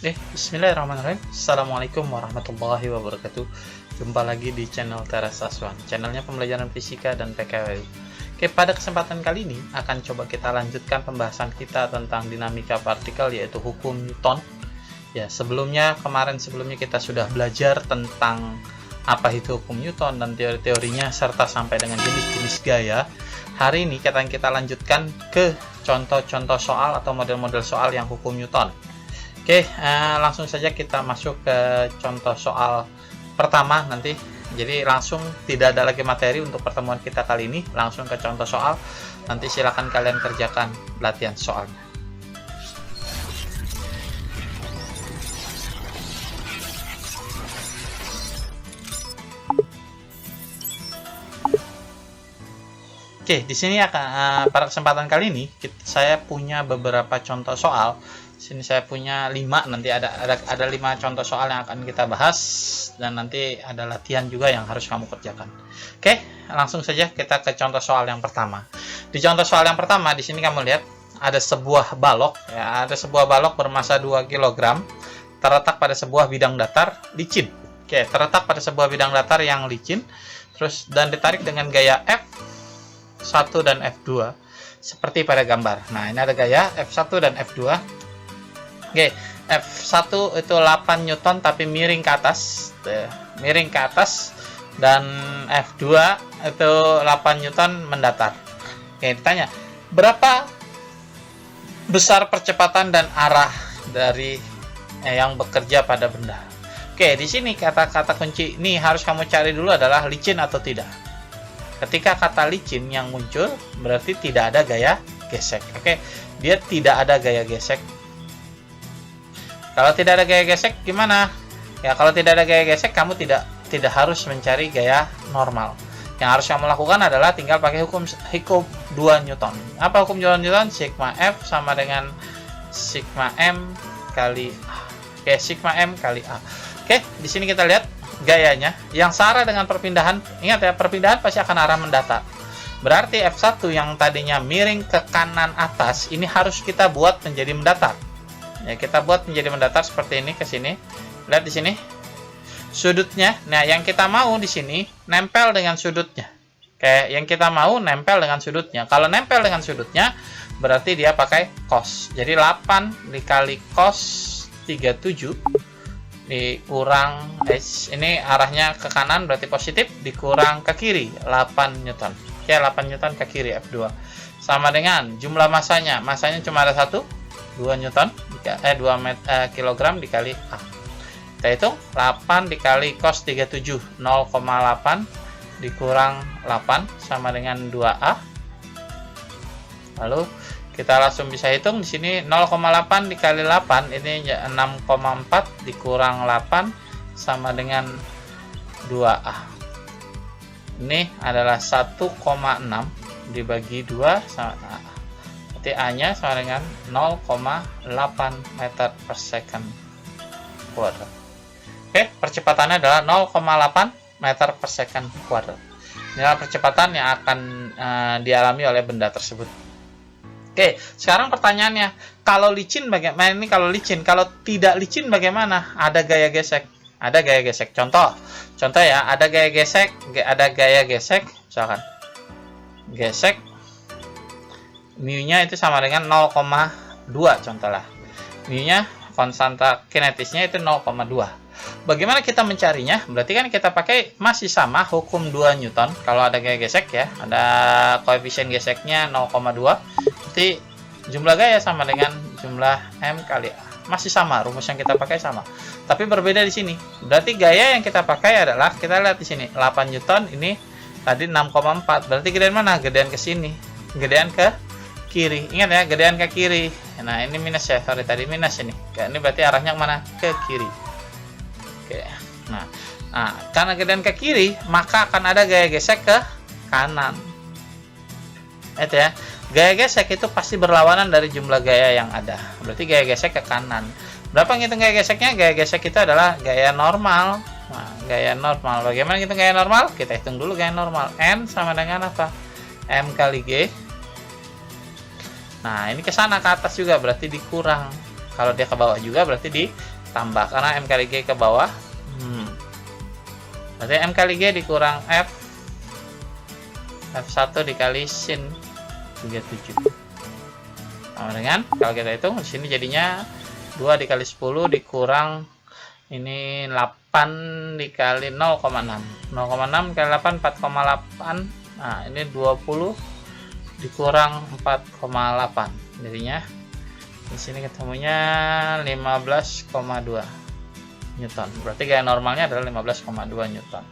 Bismillahirrahmanirrahim. Assalamualaikum warahmatullahi wabarakatuh. Jumpa lagi di channel Teras Aswan, channelnya pembelajaran fisika dan PKWU. Oke, pada kesempatan kali ini akan coba kita lanjutkan pembahasan kita tentang dinamika partikel, yaitu hukum Newton. Ya, sebelumnya kita sudah belajar tentang apa itu hukum Newton dan teori-teorinya serta sampai dengan jenis-jenis gaya. Hari ini kita lanjutkan ke contoh-contoh soal atau model-model soal yang hukum Newton. Oke, langsung saja kita masuk ke contoh soal pertama nanti. Jadi langsung tidak ada lagi materi untuk pertemuan kita kali ini, langsung ke contoh soal. Nanti silakan kalian kerjakan latihan soalnya. Oke, di sini pada kesempatan kali ini saya punya beberapa contoh soal. Sini saya punya 5, nanti ada 5 contoh soal yang akan kita bahas dan nanti ada latihan juga yang harus kamu kerjakan. Oke, langsung saja kita ke contoh soal yang pertama. Di contoh soal yang pertama di sini kamu lihat ada sebuah balok ya, ada sebuah balok bermassa 2 kg terletak pada sebuah bidang datar licin. Oke, terletak pada sebuah bidang datar yang licin terus dan ditarik dengan gaya F1 dan F2 seperti pada gambar. Nah, ini ada gaya F1 dan F2. Oke, F1 itu 8 Newton tapi miring ke atas, dan F2 itu 8 Newton mendatar. Oke, ditanya berapa besar percepatan dan arah dari yang bekerja pada benda. Oke, di sini kata-kata kunci ini harus kamu cari dulu adalah licin atau tidak. Ketika kata licin yang muncul berarti tidak ada gaya gesek. Oke, dia tidak ada gaya gesek. Kalau tidak ada gaya gesek gimana? Ya, kalau tidak ada gaya gesek kamu tidak harus mencari gaya normal. Yang harus kamu lakukan adalah tinggal pakai hukum 2 Newton. Apa hukum 2 Newton? Sigma F sama dengan sigma M kali A. Oke, sigma M kali A. Oke, di sini kita lihat gayanya yang searah dengan perpindahan. Ingat ya, perpindahan pasti akan arah mendatar. Berarti F1 yang tadinya miring ke kanan atas ini harus kita buat menjadi mendatar. Ya, kita buat menjadi mendatar seperti ini ke sini. Lihat di sini sudutnya. Nah, yang kita mau di sini nempel dengan sudutnya. Kayak yang kita mau nempel dengan sudutnya. Kalau nempel dengan sudutnya berarti dia pakai cos. Jadi 8 dikali cos 37 dikurang ini arahnya ke kanan berarti positif, dikurang ke kiri 8 Newton. Oke, 8 Newton ke kiri F2. Sama dengan jumlah masanya. Masanya cuma ada 2 Newton 2 kilogram dikali A. Kita hitung 8 dikali cos 37 0,8 dikurang 8 sama dengan 2A. Lalu kita langsung bisa hitung di sini 0,8 dikali 8 ini 6,4 dikurang 8 sama dengan 2A. Ini adalah 1,6 dibagi 2 sama A-nya sama dengan 0,8 meter per second kuadrat. Oke, percepatannya adalah 0,8 meter per second kuadrat. Inilah percepatan yang akan dialami oleh benda tersebut. Oke, sekarang pertanyaannya, kalau licin bagaimana? Ini kalau licin, kalau tidak licin bagaimana? Ada gaya gesek. Ada gaya gesek. Contoh ya, ada gaya gesek, misalkan gesek mu-nya itu sama dengan 0,2 contohlah. Mu-nya konstanta kinetisnya itu 0,2. Bagaimana kita mencarinya? Berarti kan kita pakai masih sama hukum 2 Newton. Kalau ada gaya gesek ya, ada koefisien geseknya 0,2. Berarti jumlah gaya sama dengan jumlah M kali A. Masih sama, rumus yang kita pakai sama. Tapi berbeda di sini. Berarti gaya yang kita pakai adalah, kita lihat di sini, 8 Newton ini tadi 6,4. Berarti gedean mana? Gedean ke sini. Gedean ke kiri. Ingat ya, gedean ke kiri. Nah, ini minus ya. Sorry, tadi minus ini. Ini berarti arahnya kemana? Ke kiri. Oke. Nah, karena gedean ke kiri, maka akan ada gaya gesek ke kanan. Itu ya. Gaya gesek itu pasti berlawanan dari jumlah gaya yang ada. Berarti gaya gesek ke kanan. Berapa ngitung gaya geseknya? Gaya gesek itu adalah gaya normal. Nah, gaya normal. Bagaimana ngitung gaya normal? Kita hitung dulu gaya normal. N sama dengan apa? M kali G. Nah, ini ke sana ke atas juga berarti dikurang Kalau dia ke bawah juga berarti ditambah, karena M kali G ke bawah. Berarti M kali G dikurang F1 dikali sin 37. Sama dengan, kalau kita hitung di sini jadinya 2 dikali 10 dikurang ini 8 dikali 0,6. 0,6 kali 8 4,8. Nah, ini 20 dikurang 4,8. Jadinya di sini ketemunya 15,2 Newton. Berarti gaya normalnya adalah 15,2 Newton.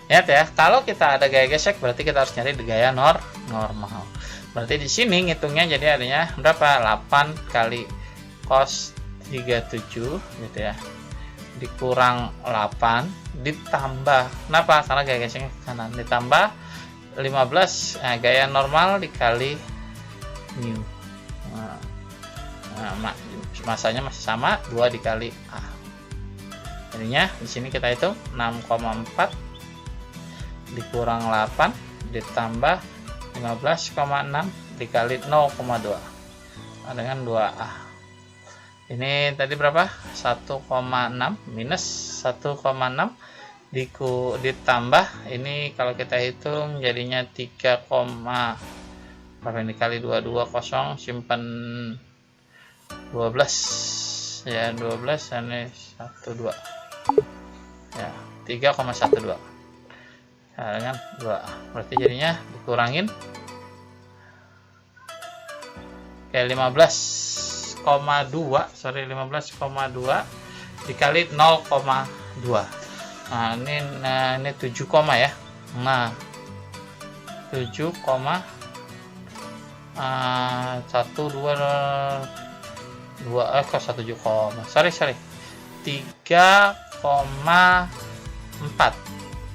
Lihat ya, kalau kita ada gaya gesek berarti kita harus nyari gaya normal. Berarti di sini ngitungnya jadi adanya berapa? 8 kali cos 37 gitu ya. Dikurang 8 ditambah, kenapa? Karena gaya geseknya ke kanan, ditambah 15 gaya normal dikali mu. Masanya masih sama, 2 dikali A. Jadinya di sini kita hitung 6,4 dikurang 8 ditambah 15,6 dikali 0,2 dengan 2A. Ini tadi berapa? 1,6 minus 1,6 ditambah ini kalau kita hitung jadinya 3, berapa ini kali 220 simpan 12 ya, 12 ini 12 ya, 3,12 nah, dengan 2A. Berarti jadinya dikurangin kayak 15,2 dikali 0,2. Nah, ini 7, ya. Nah, 7, 1, 2, 2 kok 1 sorry 3,4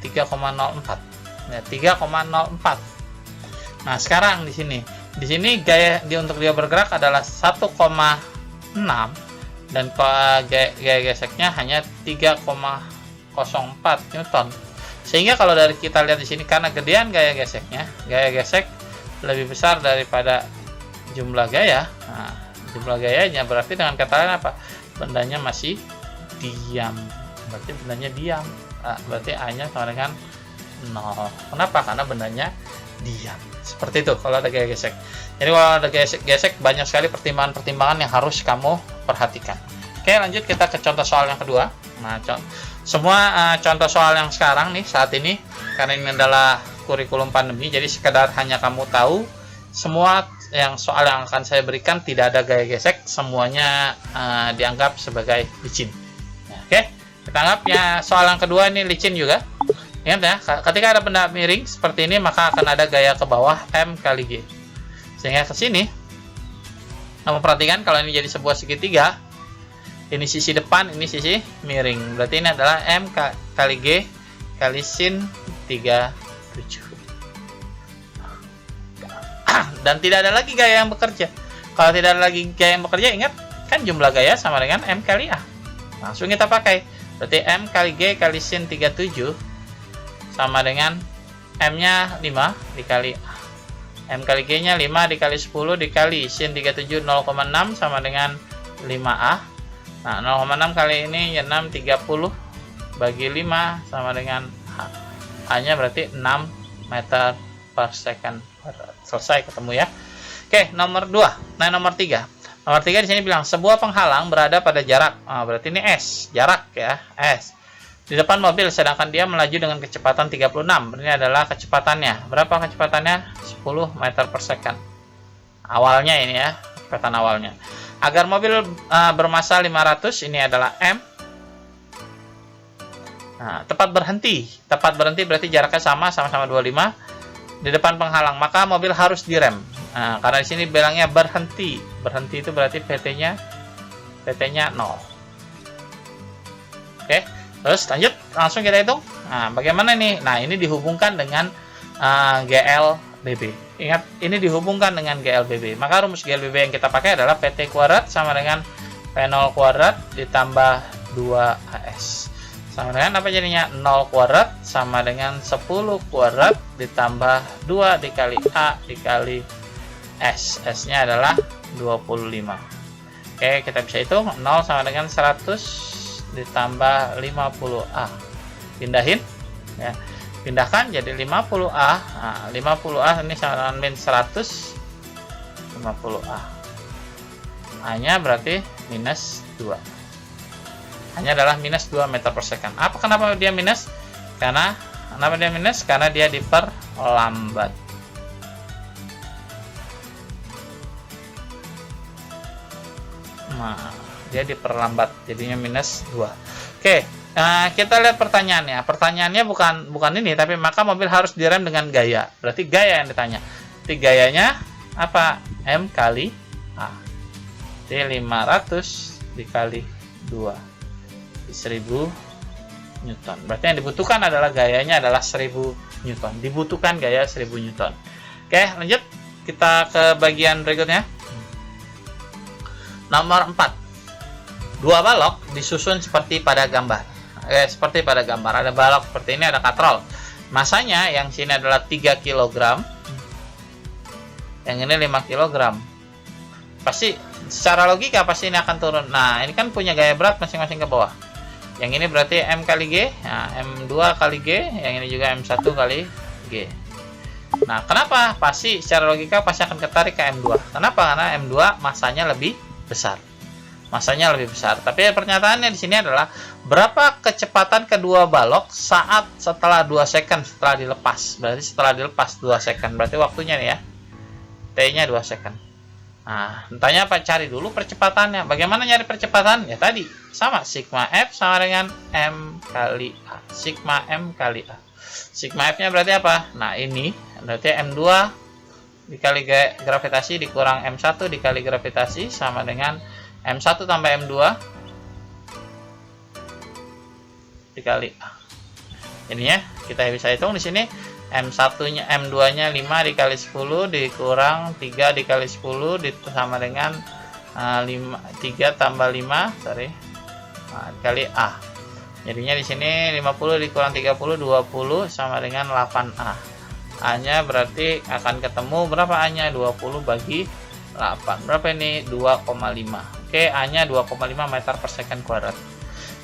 3,04 ya, 3,04. Nah, sekarang di sini gaya untuk dia bergerak adalah 1,6 dan gaya geseknya hanya 3,04 Newton. Sehingga kalau dari kita lihat di sini, karena gedean gaya gesek lebih besar daripada jumlah gaya. Nah, jumlah gayanya berarti dengan kata lain apa? Bendanya masih diam. Berarti bendanya diam. Nah, berarti A-nya sama dengan 0. Kenapa? Karena bendanya diam. Seperti itu kalau ada gaya gesek. Jadi kalau ada gaya gesek banyak sekali pertimbangan-pertimbangan yang harus kamu perhatikan. Oke, lanjut kita ke contoh soal yang kedua. Nah, semua contoh soal yang sekarang nih saat ini, karena ini adalah kurikulum pandemi, jadi sekedar hanya kamu tahu semua soal yang akan saya berikan tidak ada gaya gesek, semuanya dianggap sebagai licin. Nah, oke, kita anggap ya soal yang kedua ini licin juga. Ingat ya, ketika ada benda miring seperti ini maka akan ada gaya ke bawah M kali G. Sehingga ke sini, kamu perhatikan kalau ini jadi sebuah segitiga, ini sisi depan, ini sisi miring. Berarti ini adalah M kali G kali sin 37. Dan tidak ada lagi gaya yang bekerja. Kalau tidak ada lagi gaya yang bekerja, ingat kan jumlah gaya sama dengan M kali A. Langsung kita pakai. Berarti M kali G kali sin 37 sama dengan M-nya 5 dikali A. M kali G-nya 5 dikali 10 dikali sin 37 0,6 sama dengan 5A. Nah, 0,6 kali ini ya 6, 30 bagi 5 sama dengan A. A-nya berarti 6 meter per second. Selesai, ketemu ya. Oke, nomor 2. Nah, nomor 3. Nomor 3 di sini bilang sebuah penghalang berada pada jarak. Berarti ini S, jarak ya, S. Di depan mobil sedangkan dia melaju dengan kecepatan 36. Ini adalah kecepatannya. Berapa kecepatannya? 10 meter per second. Awalnya ini ya, kecepatan awalnya. Agar mobil bermassa 500, ini adalah M. Nah, tepat berhenti berarti jaraknya sama-sama 25 di depan penghalang, maka mobil harus direm. Nah, karena di sini bilangnya berhenti itu berarti PT-nya 0. Oke, terus lanjut langsung kita hitung. Nah, bagaimana nih? Nah, ini dihubungkan dengan GLBB. Ingat, ini dihubungkan dengan GLBB. Maka rumus GLBB yang kita pakai adalah PT kuadrat sama dengan P0 kuadrat ditambah 2AS. Sama dengan apa jadinya? 0 kuadrat sama dengan 10 kuadrat ditambah 2 dikali A dikali S. S-nya adalah 25. Oke, Oke, kita bisa hitung 0 sama dengan 100 ditambah 50A. Pindahin ya. Pindahkan jadi 50A. Nah, 50A ini sama dengan min 100 50A. A-nya berarti minus 2. A-nya adalah minus 2 meter per second. Kenapa dia minus? Kenapa dia minus? Karena dia diperlambat. Nah, dia diperlambat, jadinya minus 2. Oke, kita lihat pertanyaannya. Pertanyaannya bukan ini, tapi maka mobil harus direm dengan gaya. Berarti gaya yang ditanya. Berarti gayanya apa? M kali A. Jadi 500 dikali 2. 1000 Newton. Berarti yang dibutuhkan adalah gayanya adalah 1000 Newton. Dibutuhkan gaya 1000 Newton. Oke, lanjut. Kita ke bagian berikutnya. Nomor 4. Dua balok disusun seperti pada gambar. Seperti pada gambar. Ada balok seperti ini, ada katrol. Masanya yang sini adalah 3 kg. Yang ini 5 kg. Pasti secara logika pasti ini akan turun. Nah, ini kan punya gaya berat masing-masing ke bawah. Yang ini berarti M kali G, nah, M2 kali G, yang ini juga M1 kali G. Nah, kenapa? Pasti secara logika pasti akan ketarik ke M2. Kenapa? Karena M2 masanya lebih besar. Masanya lebih besar. Tapi pernyataannya di sini adalah berapa kecepatan kedua balok saat setelah 2 second setelah dilepas. Berarti setelah dilepas 2 second. Berarti waktunya nih ya. T-nya 2 second. Nah, tanya apa? Cari dulu percepatannya. Bagaimana nyari percepatan? Ya tadi, sama sigma F sama dengan M kali A. Sigma M kali A. Sigma F-nya berarti apa? Nah, ini berarti M2 dikali gravitasi dikurang M1 dikali gravitasi sama dengan M1 tambah M2 dikali A. Jadinya kita bisa hitung di sini M1-nya, M2-nya 5 dikali 10 dikurang 3 dikali 10 sama dengan 3 tambah 5, dikali A. Jadinya di sini 50 dikurang 30 20 sama dengan 8A. A-nya berarti akan ketemu berapa A-nya? 20 bagi 8. Berapa ini? 2,5. Oke, A-nya 2,5 meter per second kuadrat.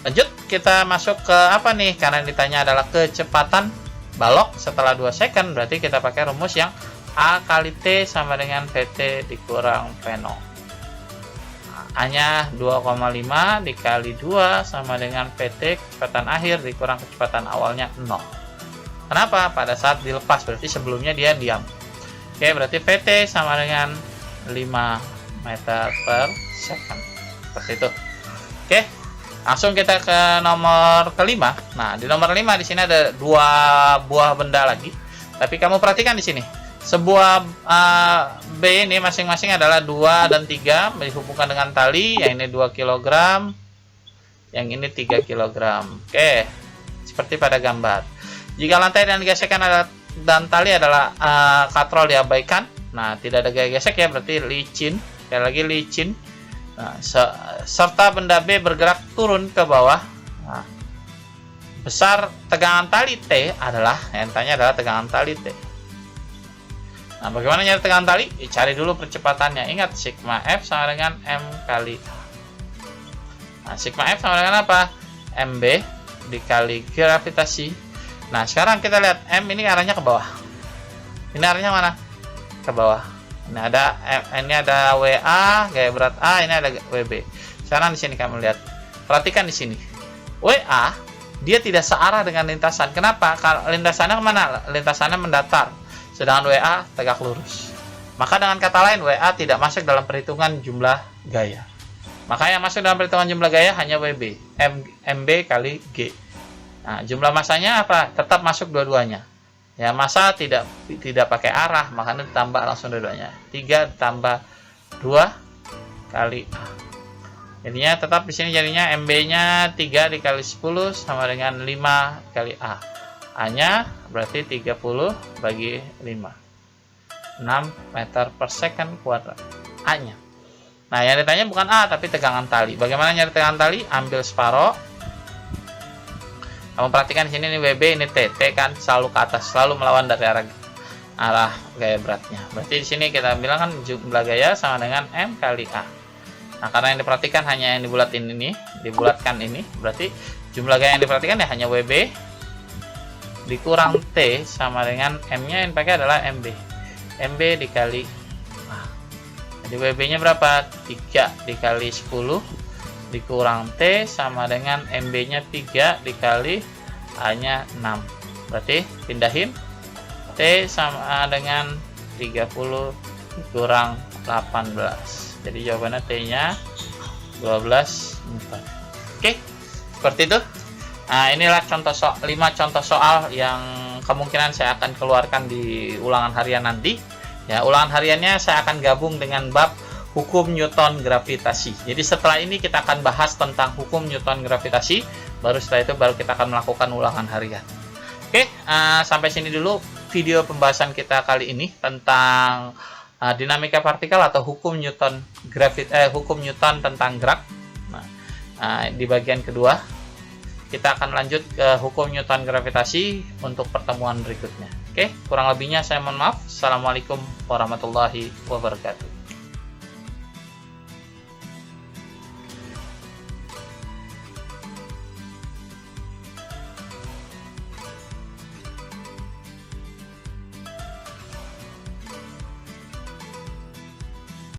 Lanjut, kita masuk ke apa nih? Karena ditanya adalah kecepatan balok setelah 2 second, berarti kita pakai rumus yang A kali T sama dengan PT dikurang V0. A-nya 2,5 dikali 2 sama dengan PT kecepatan akhir dikurang kecepatan awalnya 0. Kenapa? Pada saat dilepas, berarti sebelumnya dia diam. Oke, berarti PT sama dengan 5 meter per second. Seperti itu. Oke. Langsung kita ke nomor kelima. Nah, di nomor 5 di sini ada 2 buah benda lagi. Tapi kamu perhatikan di sini. Sebuah B ini masing-masing adalah 2 dan 3 dihubungkan dengan tali. Yang ini 2 kg, yang ini 3 kg. Oke. Seperti pada gambar. Jika lantai dan gesekan dan tali adalah katrol diabaikan. Nah, tidak ada gaya gesek ya, berarti licin. Sekali lagi licin. Nah, serta benda B bergerak turun ke bawah. Nah, besar tegangan tali T adalah, yang tanya adalah tegangan tali T. Nah, bagaimana nyari tegangan tali? Cari dulu percepatannya. Ingat, sigma F sama dengan M kali A. Nah, sigma F sama dengan apa? MB dikali gravitasi. Nah, sekarang kita lihat M ini arahnya ke bawah. Ini arahnya mana? Ke bawah. Ini ada WA, gaya berat A, ini ada WB. Sekarang di sini kamu lihat. Perhatikan di sini. WA dia tidak searah dengan lintasan. Kenapa? Kalau lintasannya kemana? Lintasannya mendatar. Sedangkan WA tegak lurus. Maka dengan kata lain WA tidak masuk dalam perhitungan jumlah gaya. Maka yang masuk dalam perhitungan jumlah gaya hanya WB, MB kali G. Nah, jumlah masanya apa? Tetap masuk dua-duanya. Ya, massa tidak pakai arah, makanya ditambah langsung dua-duanya. 3 ditambah 2 kali A. Jadinya tetap di sini jadinya MB-nya 3 dikali 10 sama dengan 5 kali A. A-nya berarti 30 bagi 5. 6 meter per second kuadrat. A-nya. Nah, yang ditanya bukan A tapi tegangan tali. Bagaimana nyari tegangan tali? Ambil separoh. Kamu perhatikan di sini ini WB, ini T. T kan selalu ke atas, selalu melawan dari arah gaya beratnya. Berarti di sini kita bilang kan jumlah gaya sama dengan M kali A. Nah, karena yang diperhatikan hanya yang dibulatkan ini, berarti jumlah gaya yang diperhatikan ya hanya WB dikurang T sama dengan M-nya yang pakai adalah MB. MB dikali, jadi WB-nya berapa? 3 dikali 10 dikurang T sama dengan MB-nya 3 dikali A-nya 6. Berarti pindahin, T sama dengan 30 dikurang 18. Jadi jawabannya T-nya 12,4. Oke, seperti itu. Nah, inilah 5 contoh soal yang kemungkinan saya akan keluarkan di ulangan harian nanti. Ya, ulangan hariannya saya akan gabung dengan bab hukum Newton gravitasi. Jadi setelah ini kita akan bahas tentang hukum Newton gravitasi, setelah itu kita akan melakukan ulangan harian. Oke, sampai sini dulu video pembahasan kita kali ini tentang dinamika partikel atau hukum Newton tentang gerak. Di bagian kedua kita akan lanjut ke hukum Newton gravitasi untuk pertemuan berikutnya. Oke, kurang lebihnya saya mohon maaf. Assalamualaikum warahmatullahi wabarakatuh.